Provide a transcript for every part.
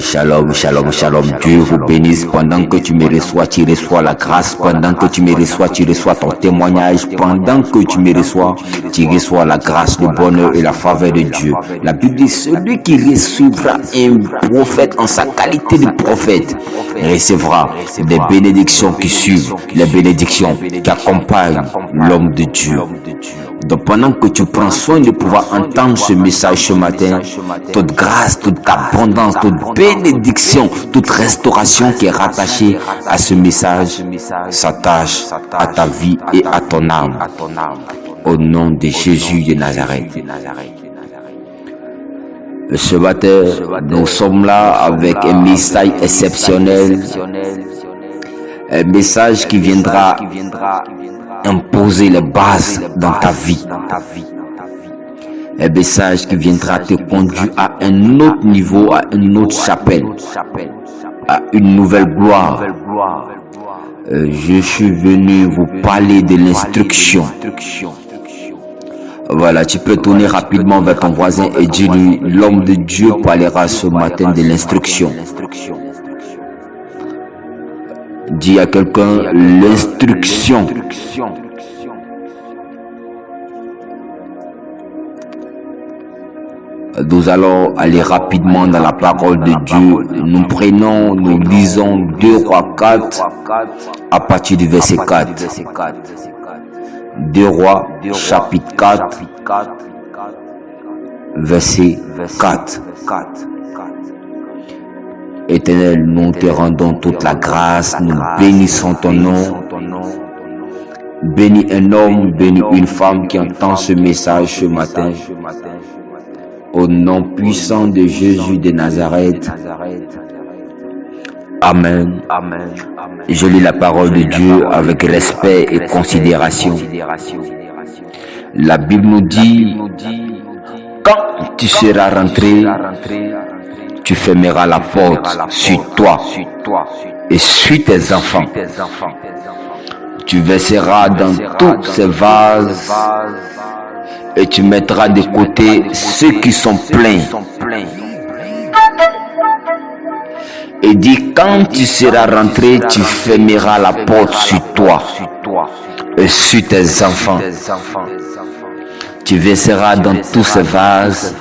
Shalom, shalom, shalom. Dieu vous bénisse. Pendant que tu me reçois, tu reçois la grâce. Pendant que tu me reçois, tu reçois ton témoignage. Pendant que tu me reçois, tu reçois la grâce, le bonheur et la faveur de Dieu. La Bible dit, celui qui recevra un prophète en sa qualité de prophète recevra des bénédictions qui suivent, les bénédictions qui accompagnent l'homme de Dieu. Donc pendant que tu prends soin de pouvoir entendre ce message ce matin, toute grâce, toute abondance, toute bénédiction, toute restauration qui est rattachée à ce message s'attache à ta vie et à ton âme. Au nom de Jésus de Nazareth. Ce matin, nous sommes là avec un message exceptionnel, un message qui viendra imposer les bases dans ta vie. Un message qui viendra te conduire à un autre niveau, à une autre chapelle, à une nouvelle gloire. Je suis venu vous parler de l'instruction. Voilà, tu peux tourner rapidement vers ton voisin et dire-lui, l'homme de Dieu parlera ce matin de l'instruction. Dis à quelqu'un, l'instruction. Nous allons aller rapidement dans la parole de Dieu. Nous lisons 2 Rois 4 à partir du verset 4. 2 Rois chapitre 4 verset 4. Éternel, nous te rendons toute la grâce, nous bénissons ton nom. Bénis un homme, bénis une femme qui entend ce message ce matin. Au nom puissant de Jésus de Nazareth. Amen. Je lis la parole de Dieu avec respect et considération. La Bible nous dit, quand tu seras rentré, tu fermeras la porte sur toi et sur tes enfants. Tu verseras dans tous ces vases et tu mettras de côté ceux qui sont pleins. Et dis, quand tu seras rentré, tu fermeras la porte sur toi et sur tes enfants. Tu verseras dans tous ces vases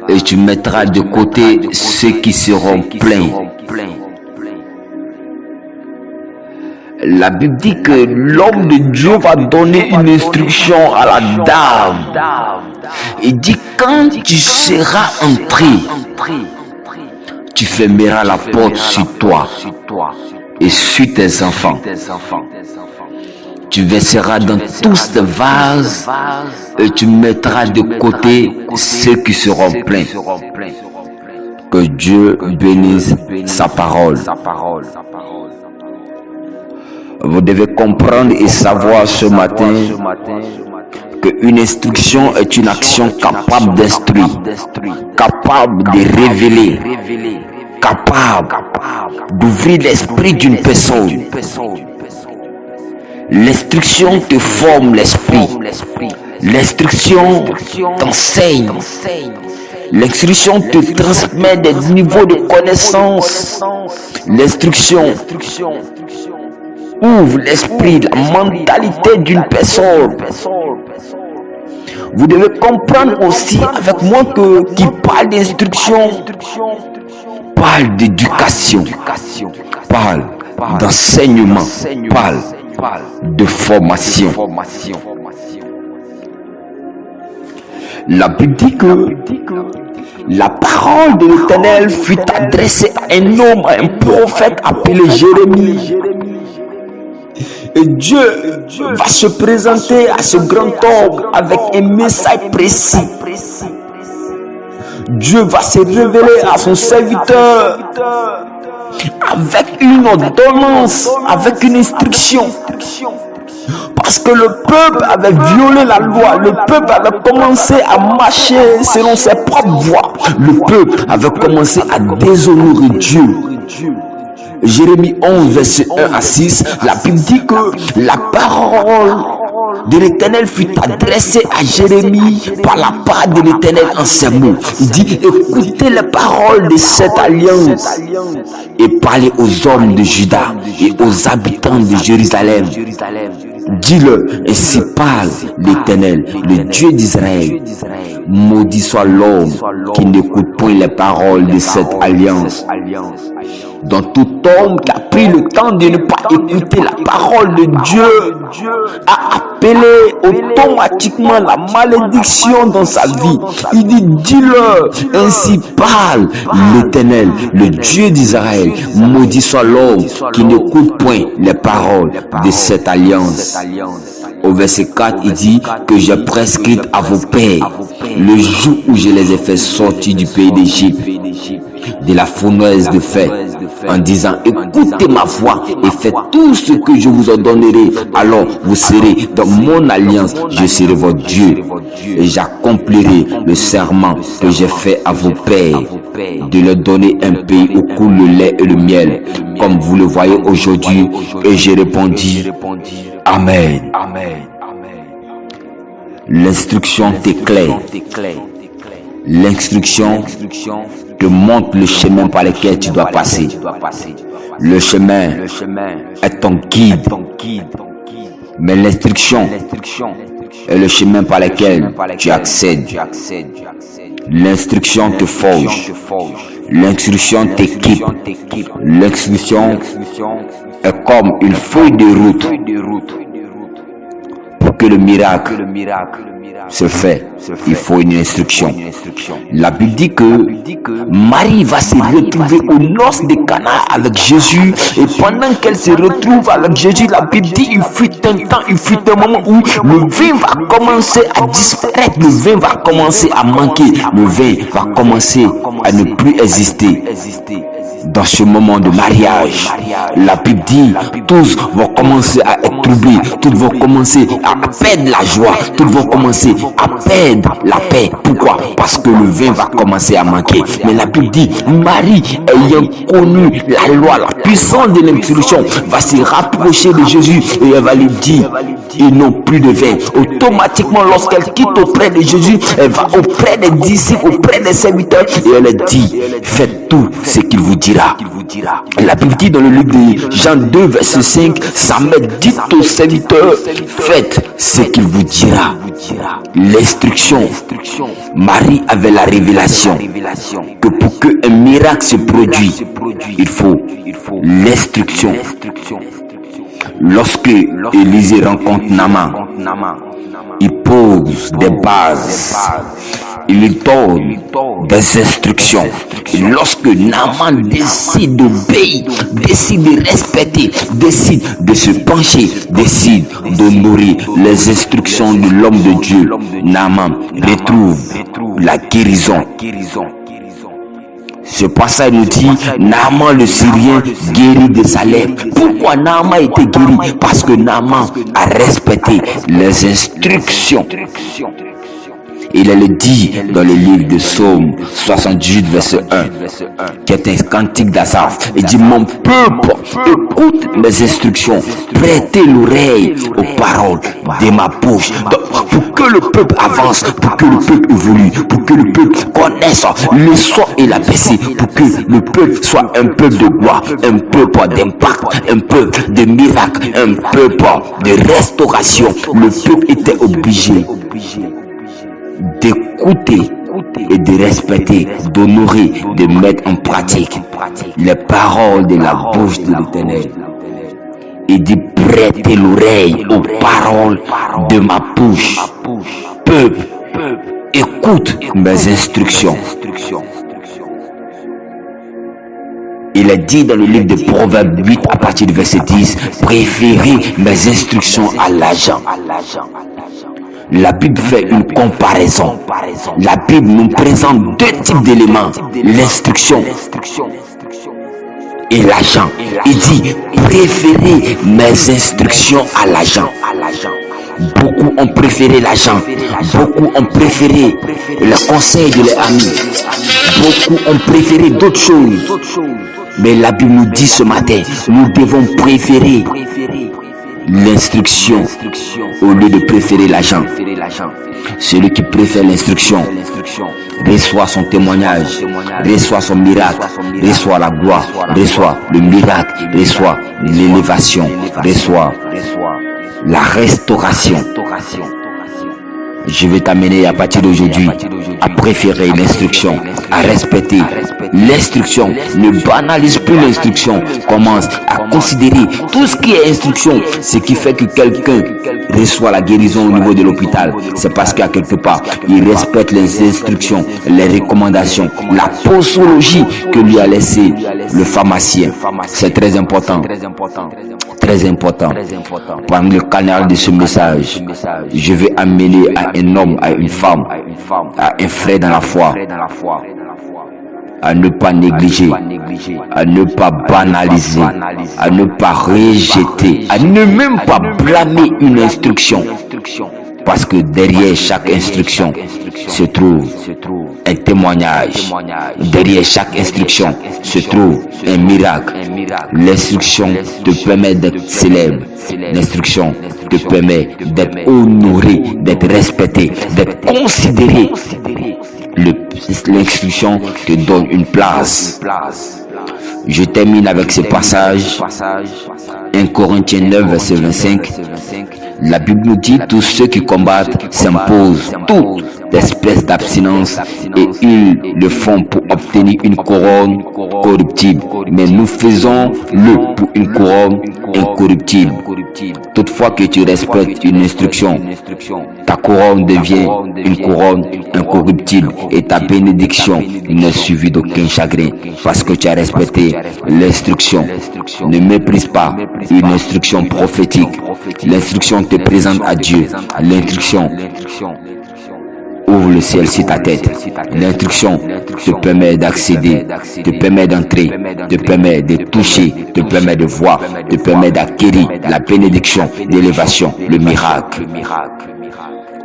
et tu mettras de côté ceux qui seront pleins. La Bible dit que l'homme de Dieu va donner une instruction à la dame. Il dit, quand tu seras entré, tu fermeras la porte sur toi et sur tes enfants. Tu verseras dans tous ces vases et tu mettras de côté ceux qui seront pleins. Que Dieu bénisse sa parole. Vous devez comprendre et savoir ce matin qu'une instruction est une action capable d'instruire, capable de révéler, capable d'ouvrir l'esprit d'une personne. L'instruction te forme l'esprit. L'instruction t'enseigne. L'instruction te transmet des niveaux de connaissance. L'instruction ouvre l'esprit, la mentalité d'une personne. Vous devez comprendre aussi avec moi que qui parle d'instruction, parle d'éducation, parle d'enseignement, parle de formation. La Bible dit que la parole de l'Éternel fut adressée à un homme, à un prophète appelé Jérémie. Et Dieu va se présenter à ce grand homme avec un message précis. Dieu va se révéler à son serviteur avec une ordonnance, avec une instruction. Parce que le peuple avait violé la loi, le peuple avait commencé à marcher selon ses propres voies, le peuple avait commencé à déshonorer Dieu. Jérémie 11, verset 1 à 6, la Bible dit que la parole de l'Éternel fut adressée à Jérémie par la part de l'Éternel en ces mots. Il dit, écoutez les paroles de cette alliance et parlez aux hommes de Juda et aux habitants de Jérusalem. Dis-le, ainsi parle l'Éternel, le Dieu d'Israël. Maudit soit l'homme qui n'écoute point les paroles de cette alliance. Donc tout homme qui a pris le temps de ne pas écouter la parole de Dieu a appelé automatiquement la malédiction dans sa vie. Il dit, dis-le, ainsi parle l'Éternel, le Dieu d'Israël. Maudit soit l'homme qui n'écoute point les paroles de cette alliance. Au verset 4, il dit que j'ai prescrit à vos pères le jour où je les ai fait sortir du pays d'Égypte, de la fournaise de fer, en disant, écoutez ma voix et faites tout ce que je vous ordonnerai. Alors vous serez dans mon alliance, je serai votre Dieu. Et j'accomplirai le serment que j'ai fait à vos pères, de leur donner un pays où coule le lait et le miel, comme vous le voyez aujourd'hui. Et j'ai répondu, Amen. L'instruction t'éclaire. L'instruction te montre le chemin par lequel tu dois passer. Le chemin est ton guide. Mais l'instruction est le chemin par lequel tu accèdes. L'instruction te forge. L'instruction t'équipe. L'instruction est comme une feuille de route. Pour que le miracle se fait, il faut une instruction. La Bible dit que Marie va se retrouver aux noces de Cana avec Jésus, et pendant qu'elle se retrouve avec Jésus, la Bible dit il fut un temps, il fut un moment où le vin va commencer à disparaître, le vin va commencer à manquer, le vin va commencer à ne plus exister. Dans ce moment de mariage, la Bible dit, tous vont commencer à être troublés, tous vont commencer à perdre la joie, tous vont commencer à perdre la paix. Pourquoi? Parce que le vin va commencer à manquer. Mais la Bible dit, Marie, ayant connu la loi, la puissance de l'instruction, va se rapprocher de Jésus et elle va lui dire, ils n'ont plus de vin. Automatiquement, lorsqu'elle quitte auprès de Jésus, elle va auprès des disciples, auprès des serviteurs, et elle dit, faites tout ce qu'il vous dira. La Bible dit dans le livre de Jean 2, verset 5, Samuel dit aux serviteurs, faites ce qu'il vous dira. L'instruction. Marie avait la révélation que pour qu'un miracle se produise, il faut l'instruction. Lorsque Élisée rencontre Naaman, il pose des bases, il lui donne des instructions. Et lorsque Naaman décide d'obéir, décide de respecter, décide de se pencher, décide d'honorer les instructions de l'homme de Dieu, Naaman retrouve la guérison. Ce passage nous dit, Naaman le Syrien guérit de sa lèpre. Pourquoi Naaman était guéri? Parce que Naaman a respecté les instructions. Il le dit dans le livre de Psaume 78, verset 1, qui est un cantique d'Asaph. Il dit, mon peuple, écoute mes instructions, prêtez l'oreille aux paroles de ma bouche. Donc, pour que le peuple avance, pour que le peuple évolue, pour que le peuple connaisse le son et la paix, pour que le peuple soit un peuple de gloire, un peuple d'impact, un peuple de miracle, un peuple de restauration. Le peuple était obligé d'écouter et de respecter, d'honorer, de mettre en pratique les paroles de la bouche de l'Éternel. Il dit, prêtez l'oreille aux paroles de ma bouche. Peuple, écoute mes instructions. Il est dit dans le livre de Proverbes 8 à partir du verset 10, préférez mes instructions à l'argent. La Bible fait une comparaison. La Bible nous présente deux types d'éléments, l'instruction et l'argent. Il dit, préférez mes instructions à l'argent. Beaucoup ont préféré l'argent. Beaucoup ont préféré les conseils de leurs amis. Beaucoup ont préféré d'autres choses. Mais la Bible nous dit ce matin, nous devons préférer l'instruction au lieu de préférer l'argent. Celui qui préfère l'instruction reçoit son témoignage, reçoit son miracle, reçoit la gloire, reçoit le miracle, reçoit l'élévation, reçoit la restauration. Je vais t'amener à partir d'aujourd'hui à préférer l'instruction, à respecter l'instruction. Ne banalise plus l'instruction. Commence à considérer tout ce qui est instruction. Ce qui fait que quelqu'un reçoit la guérison au niveau de l'hôpital. C'est parce qu'à quelque part, il respecte les instructions, les recommandations, la posologie que lui a laissé le pharmacien. C'est très important. Très important. Parmi le canal de ce message, je vais amener à un homme, à une femme, à un frère dans la foi, à ne pas négliger, à ne pas banaliser, à ne pas rejeter, à ne même pas blâmer une instruction. Parce que derrière chaque instruction se trouve un témoignage. Derrière chaque instruction se trouve un miracle. L'instruction te permet d'être célèbre. L'instruction te permet d'être honoré, d'être respecté, d'être considéré. L'instruction te donne une place. Je termine avec ce passage. 1 Corinthiens 9, verset 25. La Bible nous dit, tous ceux qui combattent s'imposent toute espèce d'abstinence et ils le font pour obtenir une couronne corruptible. Mais nous faisons-le pour une couronne incorruptible. Toutefois que tu respectes une instruction, ta couronne devient une couronne incorruptible et ta bénédiction n'est suivie d'aucun chagrin parce que tu as respecté l'instruction. Ne méprise pas une instruction prophétique. L'instruction te présente à Dieu. L'instruction ouvre le ciel sur ta tête. L'instruction te permet d'accéder, te permet d'entrer, te permet de toucher, te permet de voir, te permet d'acquérir la bénédiction, l'élévation, le miracle.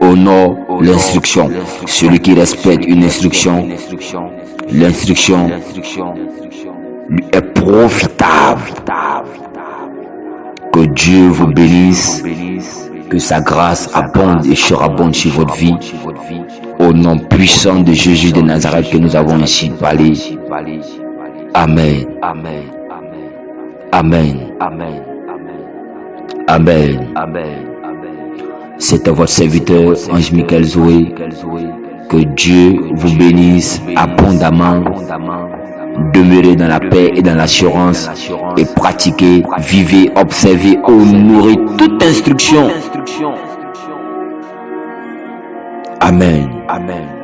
Honore l'instruction. Celui qui respecte une instruction, l'instruction lui est profitable. Que Dieu vous bénisse, que sa grâce abonde et surabonde sur votre vie. Au nom puissant de Jésus de Nazareth que nous avons ainsi parlé. Amen. Amen. Amen. Amen. C'était votre serviteur Ange Michael Zoé. Que Dieu vous bénisse abondamment. Demeurez dans la paix et dans l'assurance et pratiquez, vivez, observez, honorez toute instruction. Amen. Amen.